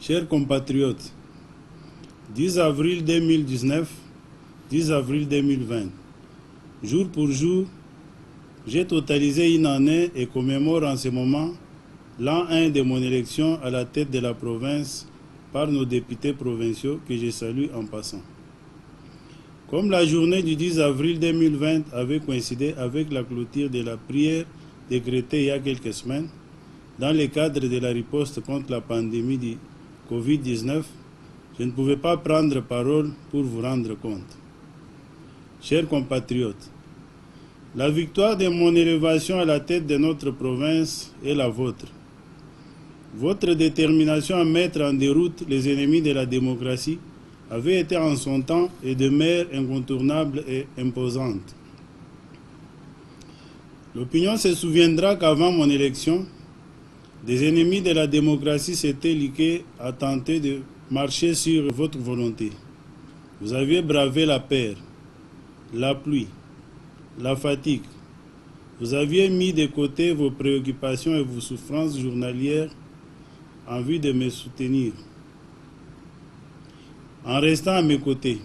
Chers compatriotes, 10 avril 2019, 10 avril 2020. Jour pour jour, j'ai totalisé une année et commémore en ce moment l'an 1 de mon élection à la tête de la province par nos députés provinciaux que je salue en passant. Comme la journée du 10 avril 2020 avait coïncidé avec la clôture de la prière décrétée il y a quelques semaines, dans le cadre de la riposte contre la pandémie du Covid-19, je ne pouvais pas prendre parole pour vous rendre compte. Chers compatriotes, la victoire de mon élévation à la tête de notre province est la vôtre. Votre détermination à mettre en déroute les ennemis de la démocratie avait été en son temps et demeure incontournable et imposante. L'opinion se souviendra qu'avant mon élection, des ennemis de la démocratie s'étaient liqués à tenter de marcher sur votre volonté. Vous aviez bravé la peur, la pluie, la fatigue. Vous aviez mis de côté vos préoccupations et vos souffrances journalières en vue de me soutenir, en restant à mes côtés,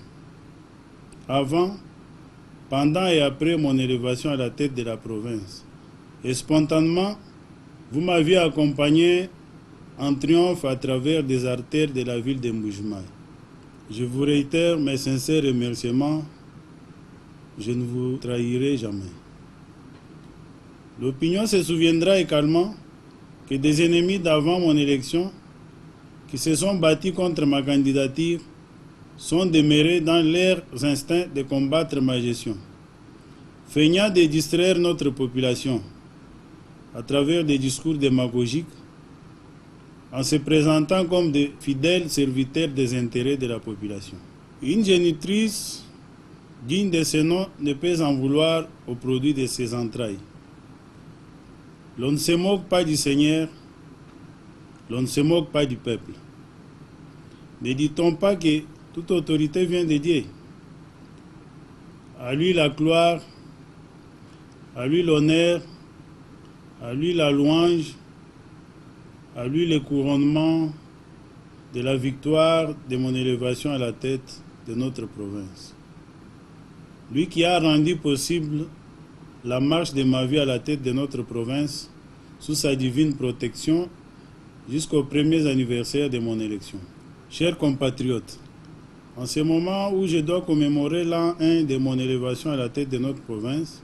avant, pendant et après mon élévation à la tête de la province. Et spontanément, vous m'aviez accompagné en triomphe à travers des artères de la ville de Mbuji-Mayi. Je vous réitère mes sincères remerciements. Je ne vous trahirai jamais. L'opinion se souviendra également que des ennemis d'avant mon élection qui se sont battus contre ma candidature sont demeurés dans leurs instincts de combattre ma gestion, feignant de distraire notre population à travers des discours démagogiques, en se présentant comme des fidèles serviteurs des intérêts de la population. Une génitrice digne de ce nom ne peut en vouloir au produit de ses entrailles. L'on ne se moque pas du Seigneur, l'on ne se moque pas du peuple. Ne dit-on pas que toute autorité vient de Dieu? À lui la gloire, à lui l'honneur, à lui la louange, à lui le couronnement de la victoire de mon élévation à la tête de notre province. Lui qui a rendu possible la marche de ma vie à la tête de notre province sous sa divine protection jusqu'aux premiers anniversaires de mon élection. Chers compatriotes, en ce moment où je dois commémorer l'an 1 de mon élévation à la tête de notre province,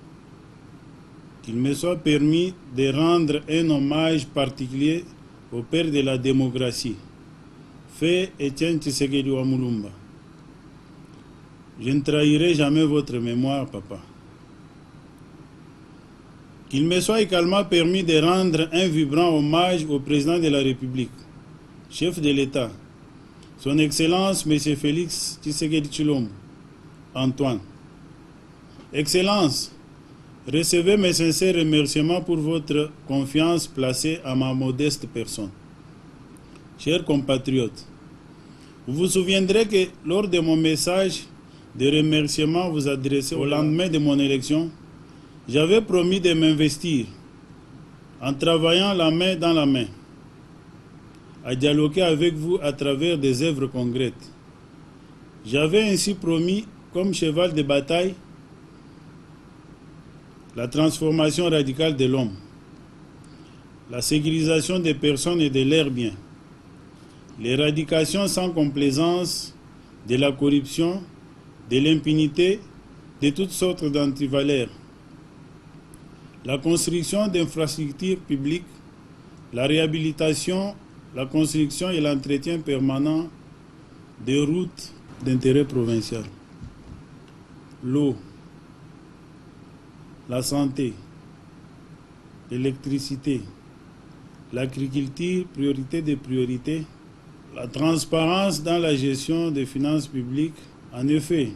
qu'il me soit permis de rendre un hommage particulier au père de la démocratie, Feu Etienne Tshisekedi Wamulumba. Je ne trahirai jamais votre mémoire, papa. Qu'il me soit également permis de rendre un vibrant hommage au président de la République, chef de l'État, son Excellence M. Félix Tshisekedi Tshilombo, Antoine. Excellence, recevez mes sincères remerciements pour votre confiance placée à ma modeste personne. Chers compatriotes, vous vous souviendrez que lors de mon message de remerciement vous adressé au lendemain de mon élection, j'avais promis de m'investir en travaillant la main dans la main, à dialoguer avec vous à travers des œuvres concrètes. J'avais ainsi promis, comme cheval de bataille, la transformation radicale de l'homme, la sécurisation des personnes et de leurs biens, l'éradication sans complaisance de la corruption, de l'impunité, de toutes sortes d'antivaleurs, la construction d'infrastructures publiques, la réhabilitation, la construction et l'entretien permanent des routes d'intérêt provincial, l'eau, la santé, l'électricité, l'agriculture, priorité des priorités, la transparence dans la gestion des finances publiques. En effet,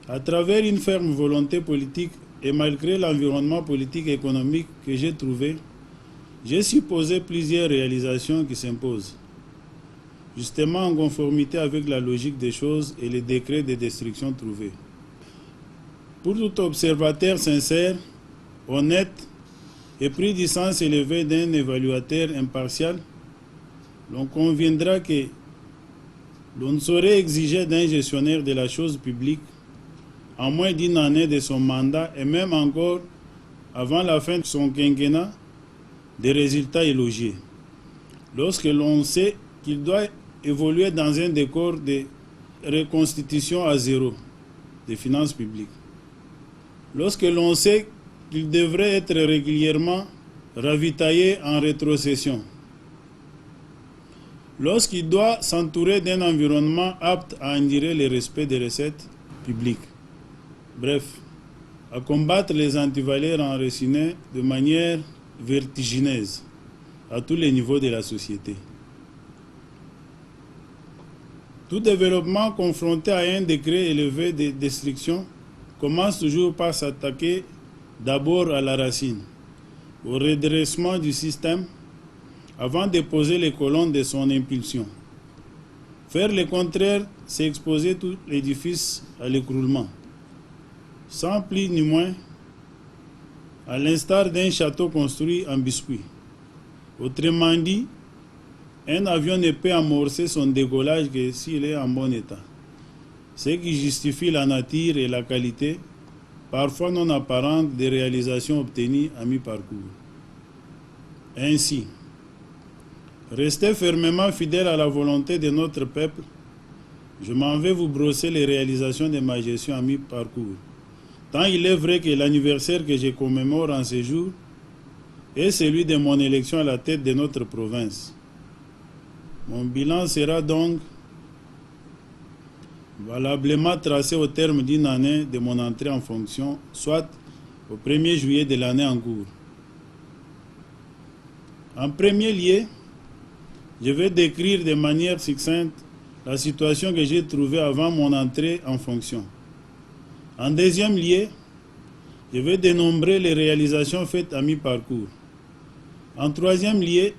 à travers une ferme volonté politique et malgré l'environnement politique et économique que j'ai trouvé, j'ai supposé plusieurs réalisations qui s'imposent, justement en conformité avec la logique des choses et les décrets de destruction trouvés. Pour tout observateur sincère, honnête et pris du sens élevé d'un évaluateur impartial, l'on conviendra que l'on ne saurait exiger d'un gestionnaire de la chose publique, en moins d'une année de son mandat et même encore avant la fin de son quinquennat, des résultats élogieux. Lorsque l'on sait qu'il doit évoluer dans un décor de reconstitution à zéro des finances publiques. Lorsque l'on sait qu'il devrait être régulièrement ravitaillé en rétrocession. Lorsqu'il doit s'entourer d'un environnement apte à endurer le respect des recettes publiques. Bref, à combattre les antivaleurs enracinés de manière vertigineuse à tous les niveaux de la société. Tout développement confronté à un degré élevé de destruction commence toujours par s'attaquer d'abord à la racine, au redressement du système, avant de poser les colonnes de son impulsion. Faire le contraire, c'est exposer tout l'édifice à l'écroulement. Sans plus ni moins, à l'instar d'un château construit en biscuit. Autrement dit, un avion ne peut amorcer son décollage que s'il est en bon état. Ce qui justifie la nature et la qualité, parfois non apparente, des réalisations obtenues à mi-parcours. Ainsi, restez fermement fidèle à la volonté de notre peuple. Je m'en vais vous brosser les réalisations de ma gestion à mi-parcours. Tant il est vrai que l'anniversaire que je commémore en ce jour est celui de mon élection à la tête de notre province. Mon bilan sera donc valablement tracé au terme d'une année de mon entrée en fonction, soit au 1er juillet de l'année en cours. En premier lieu, je vais décrire de manière succincte la situation que j'ai trouvée avant mon entrée en fonction. En deuxième lieu, je vais dénombrer les réalisations faites à mi-parcours. En troisième lieu,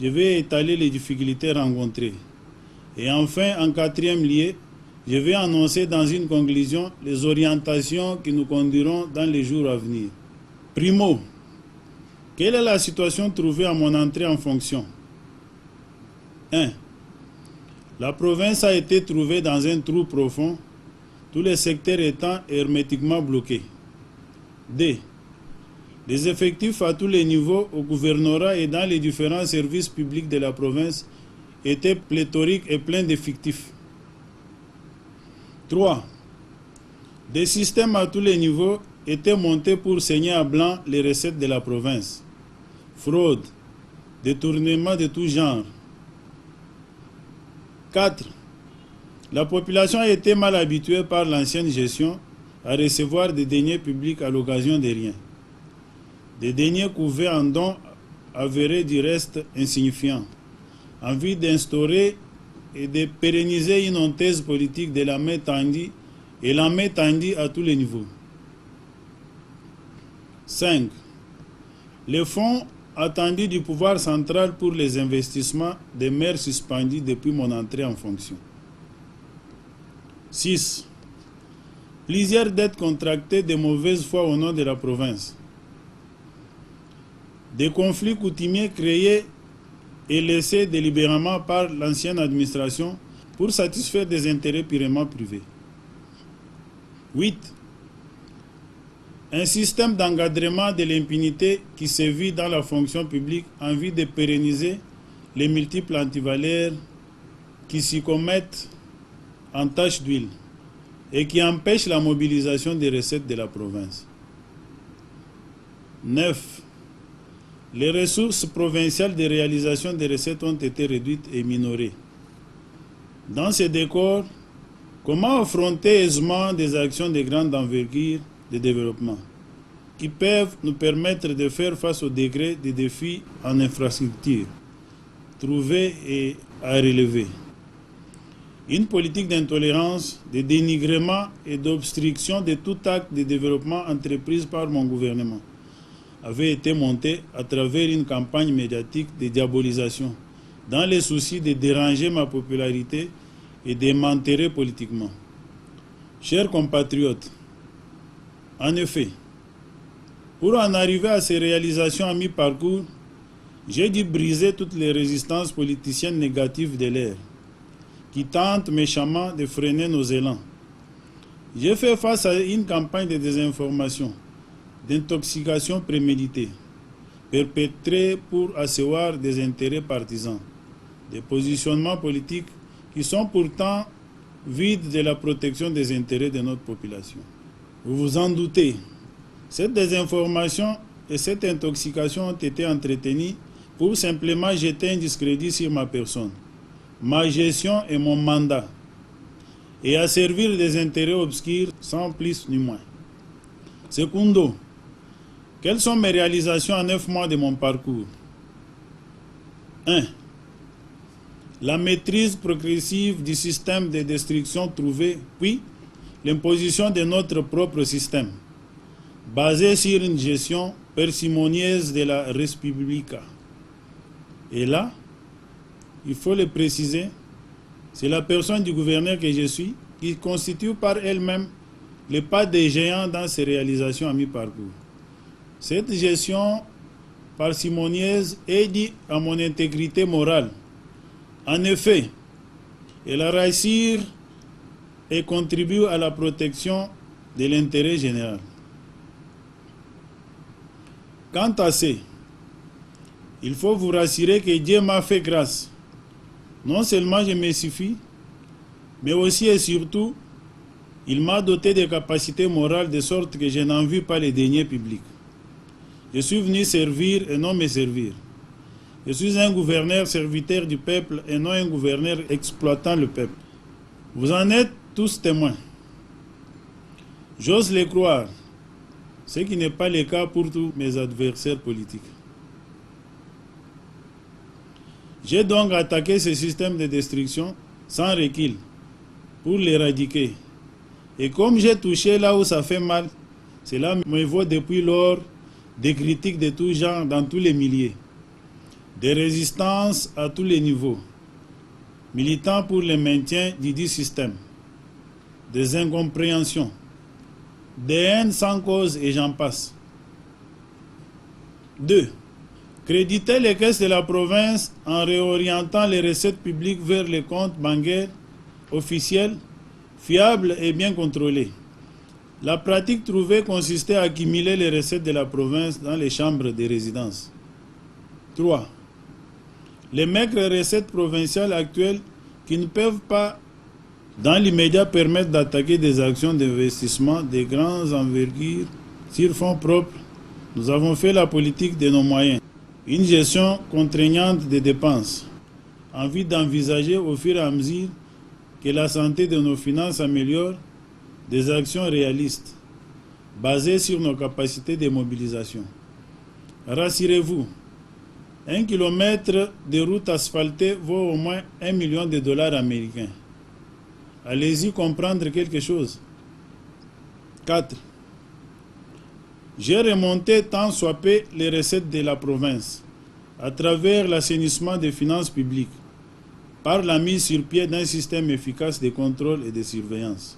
je vais étaler les difficultés rencontrées. Et enfin, en quatrième lieu, je vais annoncer dans une conclusion les orientations qui nous conduiront dans les jours à venir. Primo, quelle est la situation trouvée à mon entrée en fonction? 1. La province a été trouvée dans un trou profond, tous les secteurs étant hermétiquement bloqués. 2. Les effectifs à tous les niveaux, au gouvernorat et dans les différents services publics de la province, étaient pléthoriques et pleins d'effectifs. 3. Des systèmes à tous les niveaux étaient montés pour saigner à blanc les recettes de la province. Fraude, détournement de tout genre. 4. La population a été mal habituée par l'ancienne gestion à recevoir des deniers publics à l'occasion de rien. Des deniers couverts en dons avérés du reste insignifiants, en vue d'instaurer et de pérenniser une honteuse politique de la main tendue et la main tendue à tous les niveaux. 5. Les fonds attendus du pouvoir central pour les investissements demeurent suspendus depuis mon entrée en fonction. 6. Plusieurs dettes contractées de mauvaise foi au nom de la province. Des conflits coutumiers créés et laissés délibérément par l'ancienne administration pour satisfaire des intérêts purement privés. 8. Un système d'encadrement de l'impunité qui sévit dans la fonction publique en vue de pérenniser les multiples antivaleurs qui s'y commettent en tache d'huile et qui empêchent la mobilisation des recettes de la province. 9. Les ressources provinciales de réalisation des recettes ont été réduites et minorées. Dans ce décor, comment affronter aisément des actions de grande envergure de développement qui peuvent nous permettre de faire face au degré des défis en infrastructure, trouvés et à relever? Une politique d'intolérance, de dénigrement et d'obstruction de tout acte de développement entreprise par mon gouvernement avait été montée à travers une campagne médiatique de diabolisation, dans le souci de déranger ma popularité et de m'enterrer politiquement. Chers compatriotes, en effet, pour en arriver à ces réalisations à mi-parcours, J'ai dû briser toutes les résistances politiciennes négatives de l'ère, qui tentent méchamment de freiner nos élans. J'ai fait face à une campagne de désinformation, d'intoxication préméditée, perpétrée pour asseoir des intérêts partisans, des positionnements politiques qui sont pourtant vides de la protection des intérêts de notre population. Vous vous en doutez, cette désinformation et cette intoxication ont été entretenues pour simplement jeter un discrédit sur ma personne, ma gestion et mon mandat, et à servir des intérêts obscurs sans plus ni moins. Secundo, quelles sont mes réalisations en 9 mois de mon parcours? 1. La maîtrise progressive du système de destruction trouvé, puis l'imposition de notre propre système, basé sur une gestion parcimonieuse de la res publica. Et là, il faut le préciser, c'est la personne du gouverneur que je suis qui constitue par elle-même le pas des géants dans ses réalisations à mi-parcours. Cette gestion parcimonieuse est due à mon intégrité morale. En effet, elle rassure et contribue à la protection de l'intérêt général. Quant à ces, il faut vous rassurer que Dieu m'a fait grâce. Non seulement je me suffis, mais aussi et surtout, il m'a doté de capacités morales de sorte que je n'envie pas les deniers publics. Je suis venu servir et non me servir. Je suis un gouverneur serviteur du peuple et non un gouverneur exploitant le peuple. Vous en êtes tous témoins. J'ose le croire, ce qui n'est pas le cas pour tous mes adversaires politiques. J'ai donc attaqué ce système de destruction sans recul pour l'éradiquer. Et comme j'ai touché là où ça fait mal, cela me vaut depuis lors des critiques de tout genre dans tous les milieux, des résistances à tous les niveaux, militant pour le maintien du dit système, des incompréhensions, des haines sans cause et j'en passe. 2. Créditer les caisses de la province en réorientant les recettes publiques vers les comptes bancaires officiels, fiables et bien contrôlés. La pratique trouvée consistait à accumuler les recettes de la province dans les chambres de résidence. 3. Les maigres recettes provinciales actuelles qui ne peuvent pas dans l'immédiat permettre d'attaquer des actions d'investissement de grandes envergures sur fonds propres. Nous avons fait la politique de nos moyens, une gestion contraignante des dépenses, en vue d'envisager au fur et à mesure que la santé de nos finances s'améliore, des actions réalistes, basées sur nos capacités de mobilisation. Rassurez-vous, 1 kilomètre de route asphaltée vaut au moins $1 million américains. Allez-y comprendre quelque chose. 4. J'ai remonté tant soit peu les recettes de la province à travers l'assainissement des finances publiques par la mise sur pied d'un système efficace de contrôle et de surveillance.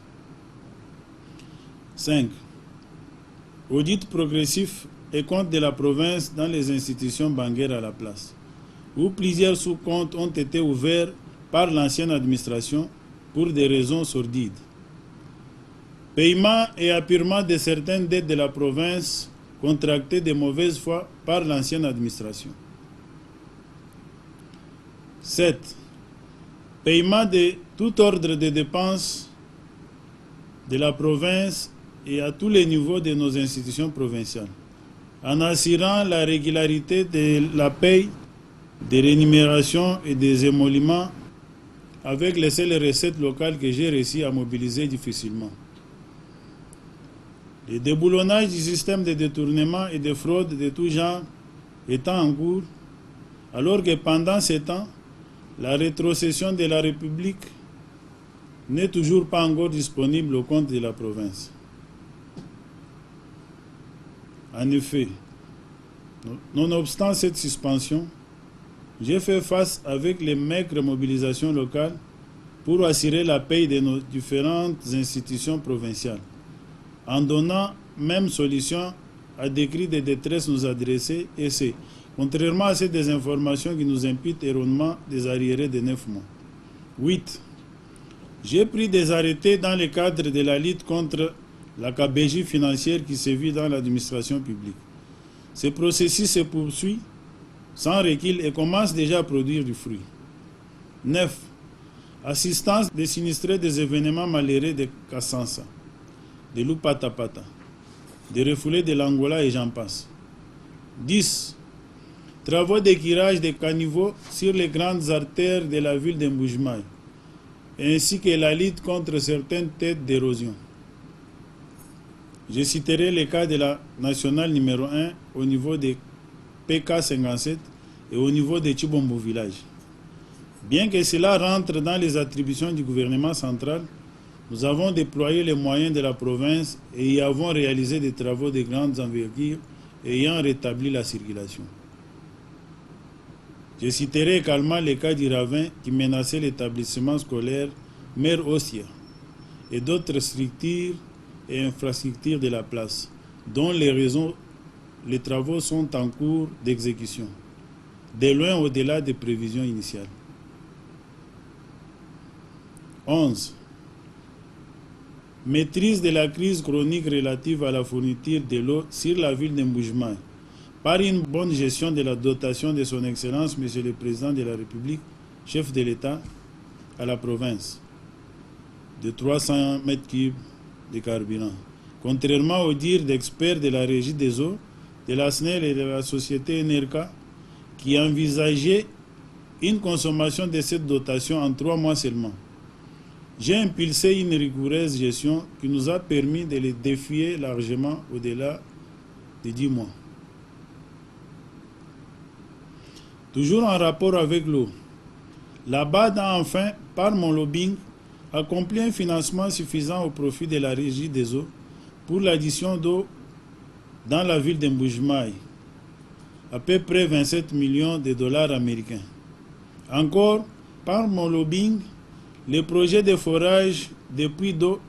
5. Audit progressif et compte de la province dans les institutions bancaires à la place, où plusieurs sous-comptes ont été ouverts par l'ancienne administration pour des raisons sordides. Paiement et apurement de certaines dettes de la province contractées de mauvaise foi par l'ancienne administration. 7. Paiement de tout ordre de dépenses de la province et à tous les niveaux de nos institutions provinciales, en assurant la régularité de la paie, des rémunérations et des émoluments avec les seules recettes locales que j'ai réussi à mobiliser difficilement. Le déboulonnage du système de détournement et de fraude de tout genre étant en cours, alors que pendant ce temps, la rétrocession de la République n'est toujours pas encore disponible au compte de la province. En effet, nonobstant cette suspension, j'ai fait face avec les maigres mobilisations locales pour assurer la paie de nos différentes institutions provinciales, en donnant même solution à des cris de détresse nous adresser, et c'est contrairement à ces désinformations qui nous imputent erronément des arriérés de 9 mois. 8. J'ai pris des arrêtés dans le cadre de la lutte contre la gabegie financière qui sévit dans l'administration publique. Ce processus se poursuit sans recul et commence déjà à produire du fruit. 9. Assistance des sinistrés des événements malheureux de Kassansa, de Lupatapata, des refoulés de l'Angola et j'en passe. 10. Travaux d'éclairage des caniveaux sur les grandes artères de la ville de Mbujimaï, ainsi que la lutte contre certaines têtes d'érosion. Je citerai le cas de la nationale numéro 1 au niveau de PK57 et au niveau de Chibombo village. Bien que cela rentre dans les attributions du gouvernement central, nous avons déployé les moyens de la province et y avons réalisé des travaux de grandes envergures ayant rétabli la circulation. Je citerai également le cas du ravin qui menaçait l'établissement scolaire Mère Ossia et d'autres structures et infrastructures de la place, dont les travaux sont en cours d'exécution, de loin au-delà des prévisions initiales. 11. Maîtrise de la crise chronique relative à la fourniture de l'eau sur la ville de Mbujimaï par une bonne gestion de la dotation de son Excellence, Monsieur le Président de la République, chef de l'État à la province, de 300 mètres cubes de carburant. Contrairement aux dires d'experts de la Régie des eaux, de la SNEL et de la société Enerca, qui envisageaient une consommation de cette dotation en 3 mois seulement. J'ai impulsé une rigoureuse gestion qui nous a permis de les défier largement au-delà de 10 mois. Toujours en rapport avec l'eau, la BAD a enfin, par mon lobbying, accompli un financement suffisant au profit de la Régie des eaux pour l'addition d'eau dans la ville de Mbujimaï, à peu près 27 millions de dollars américains. Encore, par mon lobbying, les projets de forage de puits d'eau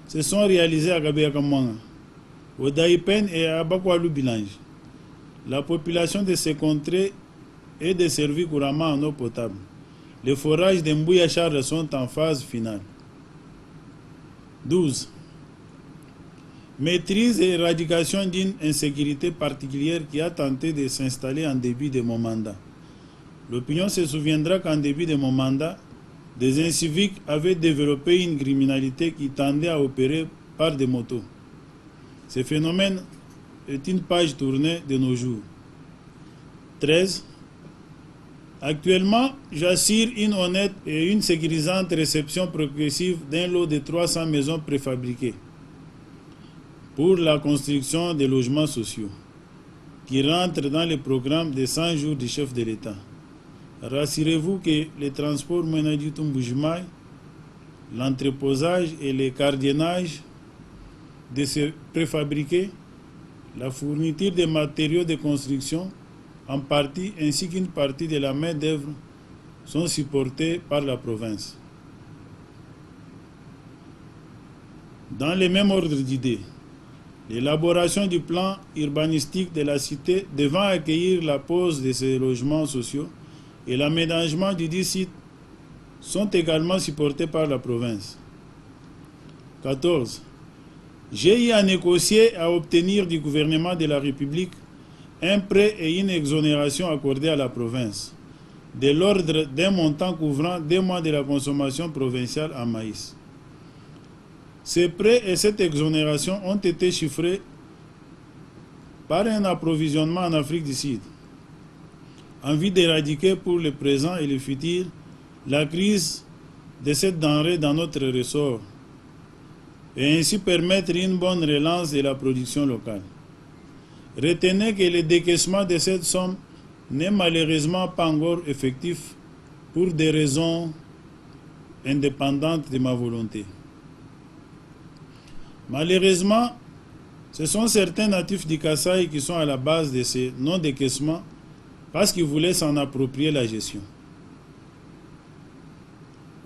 se sont réalisés à Gabeyakamwanga, au Daipen et à Bakwalu Bilange. La population de ces contrées est desservie couramment en eau potable. Les forages de Mbouya Charles sont en phase finale. 12. Maîtrise et éradication d'une insécurité particulière qui a tenté de s'installer en début de mon mandat. L'opinion se souviendra qu'en début de mon mandat, des inciviques avaient développé une criminalité qui tendait à opérer par des motos. Ce phénomène est une page tournée de nos jours. 13. Actuellement, j'assure une honnête et une sécurisante réception progressive d'un lot de 300 maisons préfabriquées pour la construction de logements sociaux qui rentrent dans le programme de 100 jours du chef de l'État. Rassurez-vous que le transport Mbujimaï, l'entreposage et le gardiennage de ces préfabriqués, la fourniture des matériaux de construction en partie ainsi qu'une partie de la main-d'œuvre sont supportés par la province. Dans le même ordre d'idées, l'élaboration du plan urbanistique de la cité devant accueillir la pose de ces logements sociaux et l'aménagement du dit site sont également supportés par la province. 14. J'ai eu à négocier et à obtenir du gouvernement de la République un prêt et une exonération accordés à la province, de l'ordre d'un montant couvrant 2 mois de la consommation provinciale en maïs. Ces prêts et cette exonération ont été chiffrés par un approvisionnement en Afrique du Sud, en vue d'éradiquer pour le présent et le futur la crise de cette denrée dans notre ressort et ainsi permettre une bonne relance de la production locale. Retenez que le décaissement de cette somme n'est malheureusement pas encore effectif pour des raisons indépendantes de ma volonté. Malheureusement, ce sont certains natifs du Kasaï qui sont à la base de ces non-décaissements parce qu'ils voulaient s'en approprier la gestion.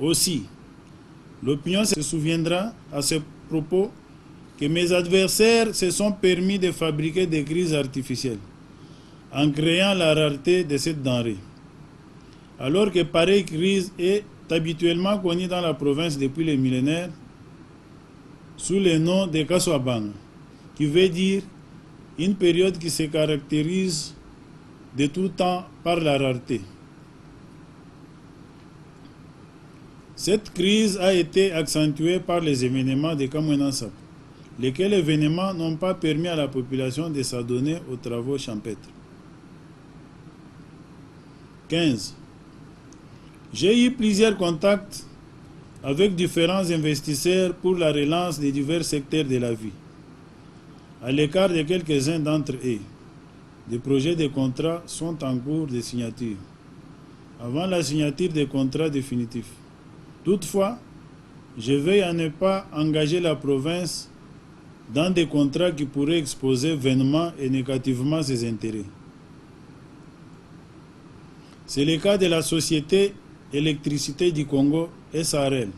Aussi, l'opinion se souviendra à ce propos que mes adversaires se sont permis de fabriquer des crises artificielles en créant la rareté de cette denrée. Alors que pareille crise est habituellement connue dans la province depuis les millénaires sous le nom de Kaswabang, qui veut dire une période qui se caractérise de tout temps par la rareté. Cette crise a été accentuée par les événements de Kamwenansap, lesquels événements n'ont pas permis à la population de s'adonner aux travaux champêtres. 15. J'ai eu plusieurs contacts avec différents investisseurs pour la relance des divers secteurs de la vie. À l'écart de quelques-uns d'entre eux, des projets de contrats sont en cours de signature, avant la signature des contrats définitifs. Toutefois, je veille à ne pas engager la province dans des contrats qui pourraient exposer vainement et négativement ses intérêts. C'est le cas de la Société Électricité du Congo, SARL,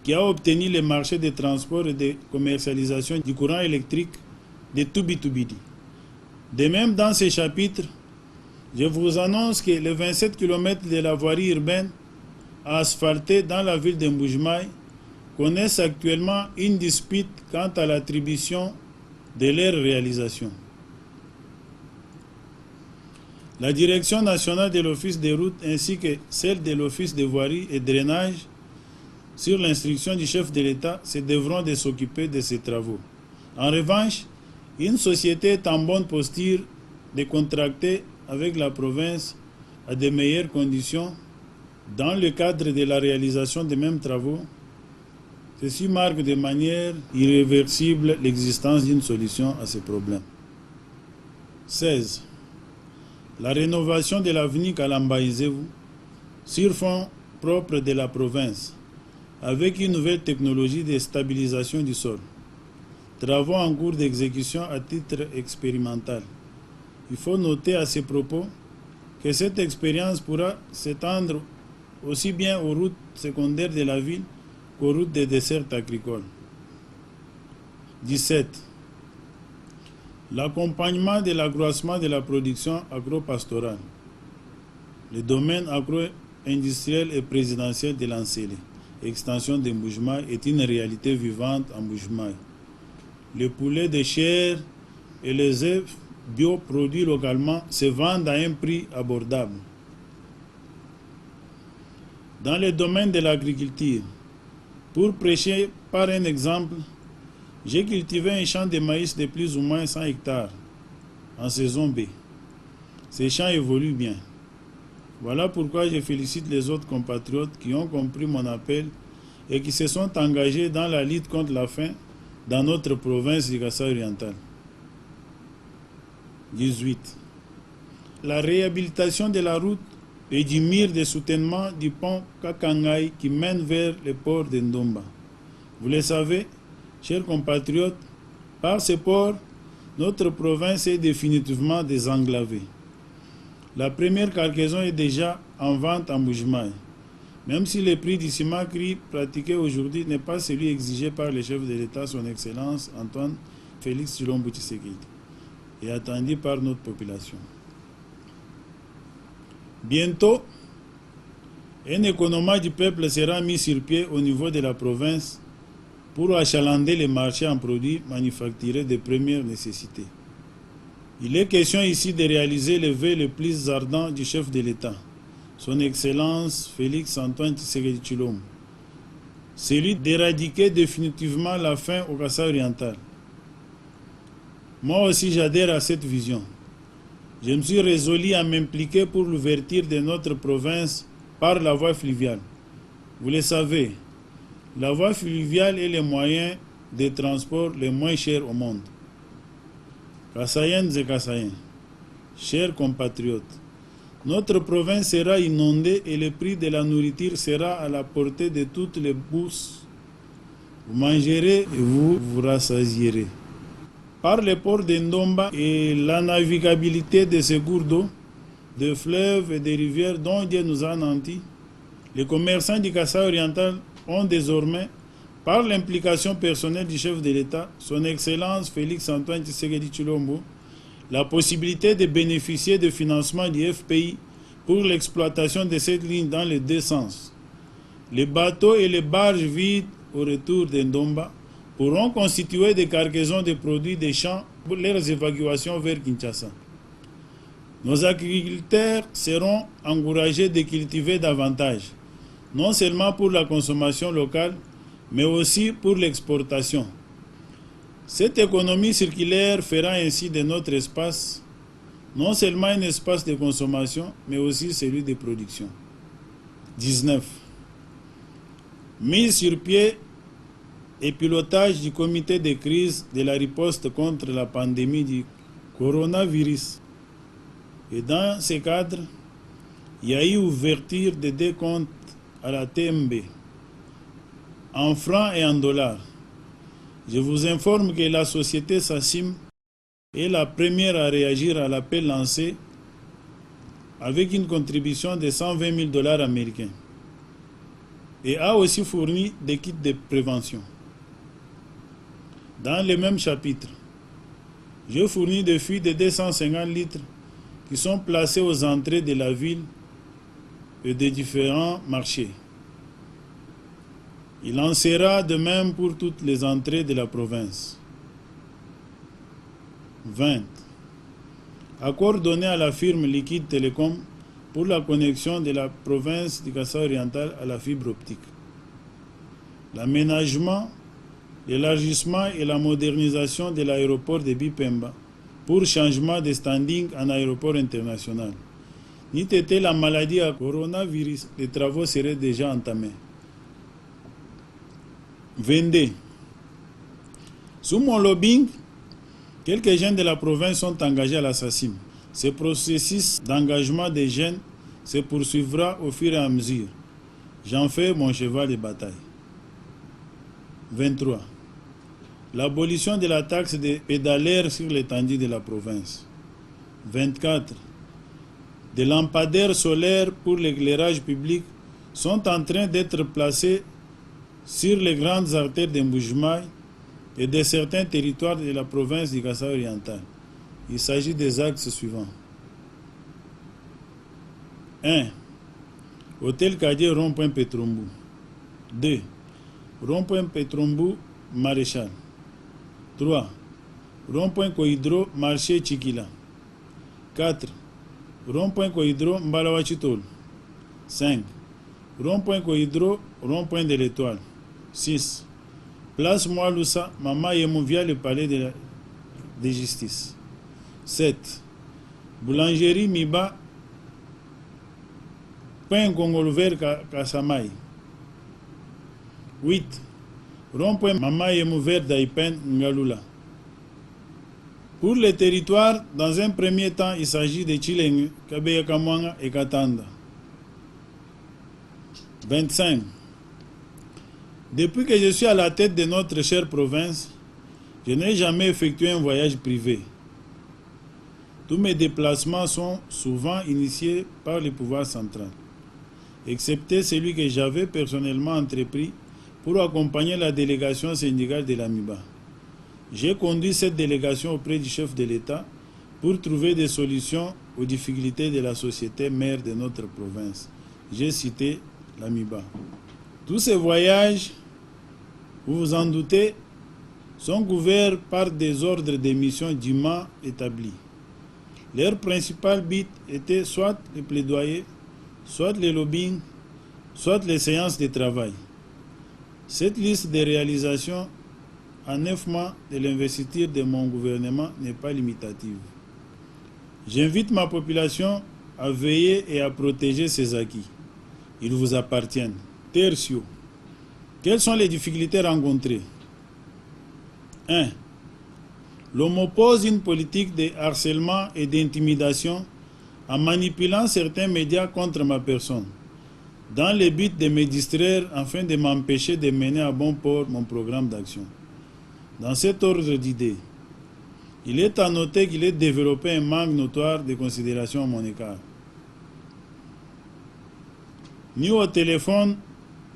qui a obtenu le marché de transport et de commercialisation du courant électrique de Tubitubidi. De même, dans ce chapitre, je vous annonce que les 27 km de la voirie urbaine asphaltée dans la ville de Mbujimaï connaissent actuellement une dispute quant à l'attribution de leur réalisation. La direction nationale de l'Office des routes ainsi que celle de l'Office de voirie et drainage, sur l'instruction du chef de l'État, se devront de s'occuper de ces travaux. En revanche, une société est en bonne posture de contracter avec la province à de meilleures conditions dans le cadre de la réalisation des mêmes travaux. Ceci marque de manière irréversible l'existence d'une solution à ces problèmes. 16. La rénovation de l'avenue Kalambaïzévou sur fonds propres de la province avec une nouvelle technologie de stabilisation du sol. Travaux en cours d'exécution à titre expérimental. Il faut noter à ce propos que cette expérience pourra s'étendre aussi bien aux routes secondaires de la ville qu'aux routes des dessertes agricoles. 17. L'accompagnement de l'accroissement de la production agro-pastorale. Le domaine agro-industriel et présidentiel de l'Ancélé, extension de Mbujimaï, est une réalité vivante en Mbujimaï. Le poulet de chair et les œufs bioproduits localement se vendent à un prix abordable. Dans le domaine de l'agriculture, pour prêcher par un exemple, j'ai cultivé un champ de maïs de plus ou moins 100 hectares en saison B. Ces champs évoluent bien. Voilà pourquoi je félicite les autres compatriotes qui ont compris mon appel et qui se sont engagés dans la lutte contre la faim dans notre province du Kasaï oriental. 18. La réhabilitation de la route et du mur de soutènement du pont Kakangaï qui mène vers le port de Ndomba. Vous le savez, chers compatriotes, par ce port, notre province est définitivement désenclavée. La première cargaison est déjà en vente en Mbujimaï, même si le prix du ciment gris pratiqué aujourd'hui n'est pas celui exigé par le chef de l'État, son Excellence Antoine Félix Tshilombo Tshisekedi, et attendu par notre population. Bientôt, un économat du peuple sera mis sur pied au niveau de la province pour achalander les marchés en produits manufacturés de première nécessité. Il est question ici de réaliser le vœu le plus ardent du chef de l'État, son Excellence Félix Antoine Tshisekedi Tshilombo, celui d'éradiquer définitivement la faim au Kasaï oriental. Moi aussi j'adhère à cette vision. Je me suis résolu à m'impliquer pour l'ouverture de notre province par la voie fluviale. Vous le savez, la voie fluviale est le moyen de transport le moins cher au monde. Kasaïennes et Kasaïens, chers compatriotes, notre province sera inondée et le prix de la nourriture sera à la portée de toutes les bourses. Vous mangerez et vous vous rassasierez. Par le port de Ndomba et la navigabilité de ces cours d'eau, de fleuves et de rivières dont Dieu nous a nantis, les commerçants du Kasaï oriental ont désormais, par l'implication personnelle du chef de l'État, son Excellence Félix Antoine Tshisekedi Tshilombo, la possibilité de bénéficier de financement du FPI pour l'exploitation de cette ligne dans les deux sens. Les bateaux et les barges vides au retour d'Ndomba pourront constituer des cargaisons de produits des champs pour leurs évacuations vers Kinshasa. Nos agriculteurs seront encouragés de cultiver davantage, non seulement pour la consommation locale, mais aussi pour l'exportation. Cette économie circulaire fera ainsi de notre espace non seulement un espace de consommation, mais aussi celui de production. 19. Mise sur pied et pilotage du comité de crise de la riposte contre la pandémie du coronavirus. Et dans ce cadre, il y a eu ouverture de deux comptes à la TMB, en francs et en dollars. Je vous informe que la société SACIM est la première à réagir à l'appel lancé avec une contribution de 120 000 dollars américains et a aussi fourni des kits de prévention. Dans le même chapitre, je fournis des fûts de 250 litres qui sont placés aux entrées de la ville et des différents marchés. Il en sera de même pour toutes les entrées de la province. 20. Accord donné à la firme Liquide Télécom pour la connexion de la province du Kasaï oriental à la fibre optique. L'aménagement, l'élargissement et la modernisation de l'aéroport de Bipemba pour changement de standing en aéroport international. N'eût été la maladie à coronavirus, les travaux seraient déjà entamés. 22. Sous mon lobbying, quelques jeunes de la province sont engagés à la SACIM. Ce processus d'engagement des jeunes se poursuivra au fur et à mesure. J'en fais mon cheval de bataille. 23. L'abolition de la taxe des pédalaires sur l'étendue de la province. 24. Des lampadaires solaires pour l'éclairage public sont en train d'être placés sur les grandes artères d'Mbujimai et de certains territoires de la province du Kasaï oriental. Il s'agit des axes suivants. 1. Hôtel Kadié, rond-point Petrombu. 2. Rond-point Petrombu, Maréchal. 3. Rond-point Kohidro, marché Chikila. 4. Rond-point Kohidro, Mbalawachitol. 5. Rond-point Kohidro, rond-point de l'Étoile. 6. Place Moualoussa, Mama Yemou via le palais de justice. 7. Boulangerie Miba, Pain Congolo Vert Kassamai. 8. Rond-point Mama Yemou Vert d'Aipen Ngalula. Pour les territoires, dans un premier temps, il s'agit de Chileng, Kabeya Kamwanga et Katanda. 25. Depuis que je suis à la tête de notre chère province, je n'ai jamais effectué un voyage privé. Tous mes déplacements sont souvent initiés par le pouvoir central, excepté celui que j'avais personnellement entrepris pour accompagner la délégation syndicale de l'AMIBA. J'ai conduit cette délégation auprès du chef de l'État pour trouver des solutions aux difficultés de la société mère de notre province. J'ai cité l'AMIBA. Tous ces voyages, vous vous en doutez, sont couverts par des ordres de mission dûment établis. Leur principal but était soit le plaidoyer, soit le lobbying, soit les séances de travail. Cette liste de réalisations en 9 mois de l'investiture de mon gouvernement n'est pas limitative. J'invite ma population à veiller et à protéger ses acquis. Ils vous appartiennent. Tertio. Quelles sont les difficultés rencontrées? 1. L'on m'oppose une politique de harcèlement et d'intimidation en manipulant certains médias contre ma personne, dans le but de me distraire afin de m'empêcher de mener à bon port mon programme d'action. Dans cet ordre d'idées, il est à noter qu'il est développé un manque notoire de considération à mon égard. Ni au téléphone,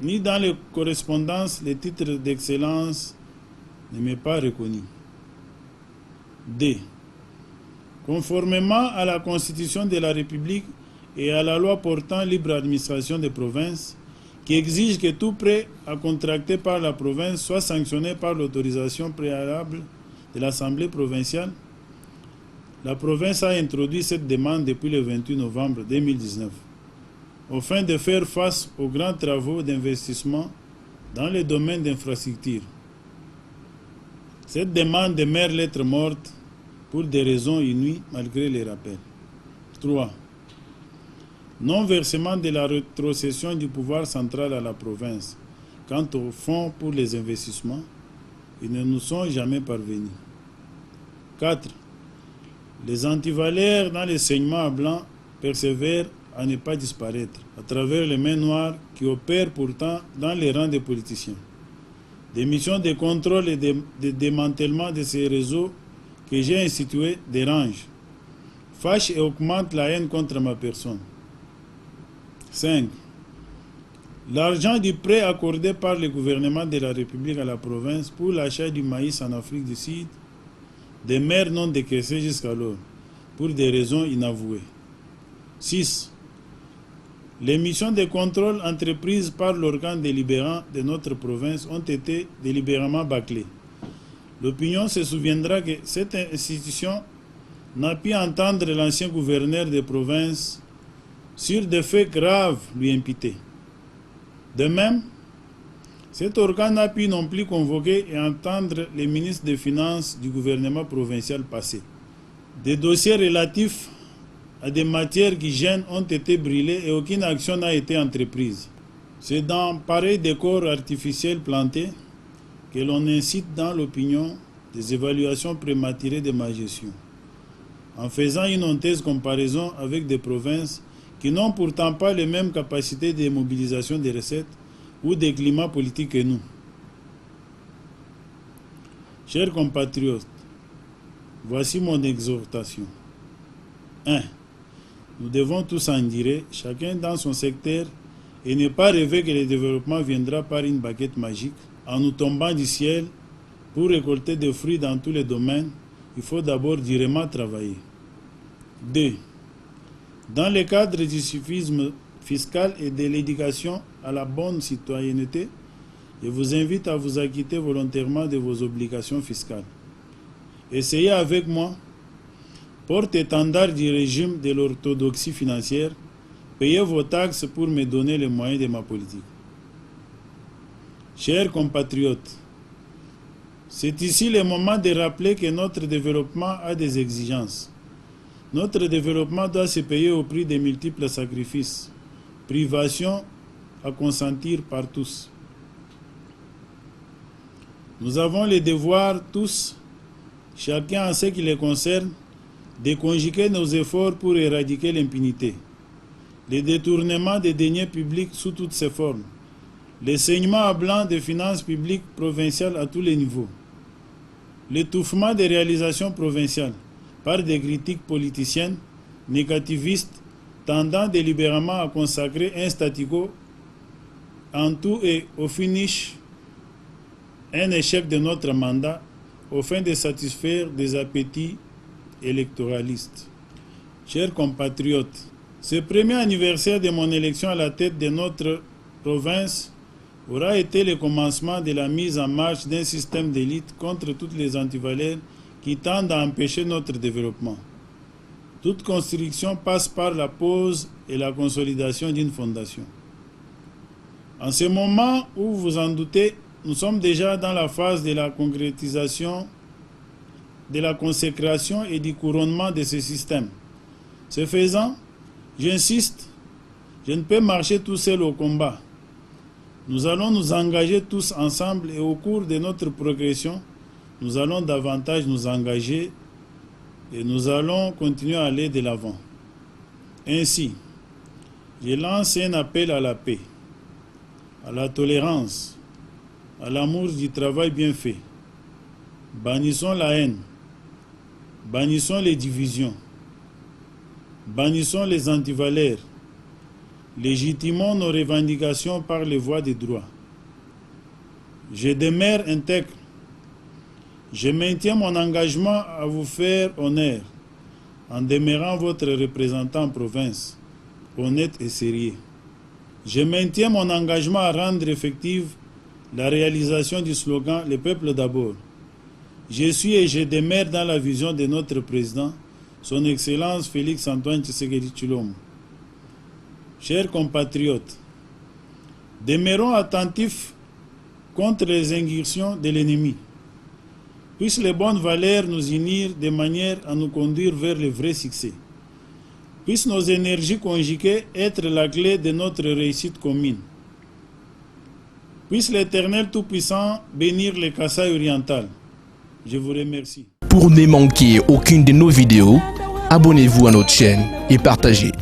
ni dans les correspondances, les titres d'excellence ne m'est pas reconnu. 2. Conformément à la Constitution de la République et à la loi portant libre administration des provinces, qui exige que tout prêt à contracter par la province soit sanctionné par l'autorisation préalable de l'Assemblée provinciale, la province a introduit cette demande depuis le 28 novembre 2019, afin de faire face aux grands travaux d'investissement dans le domaine d'infrastructure. Cette demande demeure lettre morte pour des raisons inouïes malgré les rappels. 3. Non-versement de la rétrocession du pouvoir central à la province quant aux fonds pour les investissements, ils ne nous sont jamais parvenus. 4. Les antivalaires dans les saignements à blanc persévèrent à ne pas disparaître à travers les mains noires qui opèrent pourtant dans les rangs des politiciens. Des missions de contrôle et de démantèlement de ces réseaux que j'ai institués dérangent, fâchent et augmentent la haine contre ma personne. 5. L'argent du prêt accordé par le gouvernement de la République à la province pour l'achat du maïs en Afrique du Sud demeure non décaissé jusqu'alors, pour des raisons inavouées. 6. Les missions de contrôle entreprises par l'organe délibérant de notre province ont été délibérément bâclées. L'opinion se souviendra que cette institution n'a pu entendre l'ancien gouverneur de province sur des faits graves lui imputés. De même, cet organe n'a pu non plus convoquer et entendre les ministres des Finances du gouvernement provincial passé. Des dossiers relatifs à des matières qui gênent ont été brûlés et aucune action n'a été entreprise. C'est dans pareil décor artificiel planté que l'on incite dans l'opinion des évaluations prématurées de ma gestion, en faisant une honteuse comparaison avec des provinces qui n'ont pourtant pas les mêmes capacités de mobilisation des recettes ou des climats politiques que nous. Chers compatriotes, voici mon exhortation. 1. Nous devons tous en dire, chacun dans son secteur, et ne pas rêver que le développement viendra par une baguette magique en nous tombant du ciel. Pour récolter des fruits dans tous les domaines, il faut d'abord durement travailler. 2. Dans le cadre du civisme fiscal et de l'éducation à la bonne citoyenneté, je vous invite à vous acquitter volontairement de vos obligations fiscales. Essayez avec moi, porte-étendard du régime de l'orthodoxie financière, payez vos taxes pour me donner les moyens de ma politique. Chers compatriotes, c'est ici le moment de rappeler que notre développement a des exigences. Notre développement doit se payer au prix de multiples sacrifices, privations à consentir par tous. Nous avons le devoir tous, chacun en ce qui les concerne, de conjuguer nos efforts pour éradiquer l'impunité, le détournement des deniers publics sous toutes ses formes, le saignement à blanc des finances publiques provinciales à tous les niveaux, l'étouffement des réalisations provinciales par des critiques politiciennes négativistes tendant délibérément à consacrer un statu quo en tout et au finish un échec de notre mandat au fin de satisfaire des appétits électoralistes. Chers compatriotes, ce premier anniversaire de mon élection à la tête de notre province aura été le commencement de la mise en marche d'un système d'élite contre toutes les antivaleurs qui tendent à empêcher notre développement. Toute construction passe par la pose et la consolidation d'une fondation. En ce moment où vous en doutez, nous sommes déjà dans la phase de la concrétisation, de la consécration et du couronnement de ce système. Ce faisant, j'insiste, je ne peux marcher tout seul au combat. Nous allons nous engager tous ensemble et au cours de notre progression, nous allons davantage nous engager et nous allons continuer à aller de l'avant. Ainsi, je lance un appel à la paix, à la tolérance, à l'amour du travail bien fait. Bannissons la haine, bannissons les divisions, bannissons les antivaleurs, légitimons nos revendications par les voies des droits. Je demeure intègre. Je maintiens mon engagement à vous faire honneur, en demeurant votre représentant en province, honnête et sérieux. Je maintiens mon engagement à rendre effective la réalisation du slogan « Le peuple d'abord ». Je suis et je demeure dans la vision de notre président, son Excellence Félix-Antoine Tshisekedi Tshilombo. Chers compatriotes, demeurons attentifs contre les incursions de l'ennemi. Puissent les bonnes valeurs nous unir de manière à nous conduire vers le vrai succès. Puissent nos énergies conjuguées être la clé de notre réussite commune. Puisse l'Éternel Tout-Puissant bénir le Kasaï oriental. Je vous remercie. Pour ne manquer aucune de nos vidéos, abonnez-vous à notre chaîne et partagez.